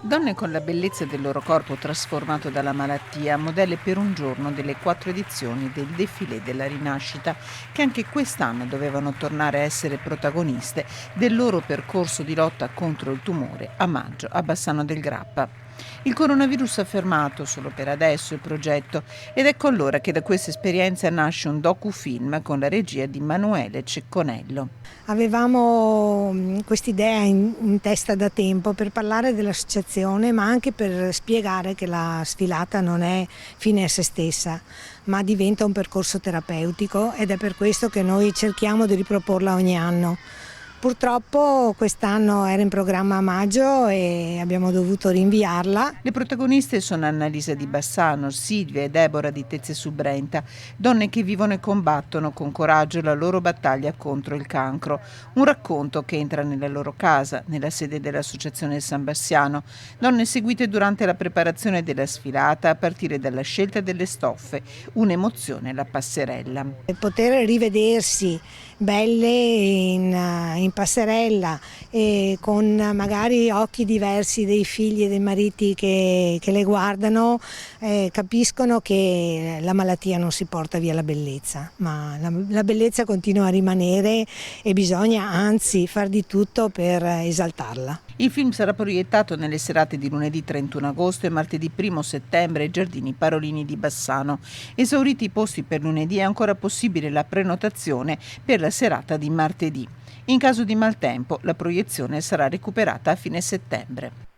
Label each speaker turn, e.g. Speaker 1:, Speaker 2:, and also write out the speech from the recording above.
Speaker 1: Donne con la bellezza del loro corpo trasformato dalla malattia, modelle per un giorno delle 4 edizioni del Défilé della Rinascita, che anche quest'anno dovevano tornare a essere protagoniste del loro percorso di lotta contro il tumore a maggio a Bassano del Grappa. Il coronavirus ha fermato solo per adesso il progetto ed ecco allora che da questa esperienza nasce un docufilm con la regia di Manuele Cecconello.
Speaker 2: Avevamo quest'idea in testa da tempo per parlare dell'associazione, ma anche per spiegare che la sfilata non è fine a se stessa, ma diventa un percorso terapeutico ed è per questo che noi cerchiamo di riproporla ogni anno. Purtroppo quest'anno era in programma a maggio e abbiamo dovuto rinviarla.
Speaker 1: Le protagoniste sono Annalisa di Bassano, Silvia e Deborah di Tezze su Brenta, donne che vivono e combattono con coraggio la loro battaglia contro il cancro. Un racconto che entra nella loro casa, nella sede dell'Associazione San Bassiano. Donne seguite durante la preparazione della sfilata a partire dalla scelta delle stoffe, un'emozione la passerella.
Speaker 2: Poter rivedersi belle in passerella e con magari occhi diversi dei figli e dei mariti che le guardano, capiscono che la malattia non si porta via la bellezza, ma la bellezza continua a rimanere e bisogna anzi far di tutto per esaltarla.
Speaker 1: Il film sarà proiettato nelle serate di lunedì 31 agosto e martedì 1 settembre ai Giardini Parolini di Bassano. Esauriti i posti per lunedì è ancora possibile la prenotazione per la serata di martedì. In caso di maltempo, la proiezione sarà recuperata a fine settembre.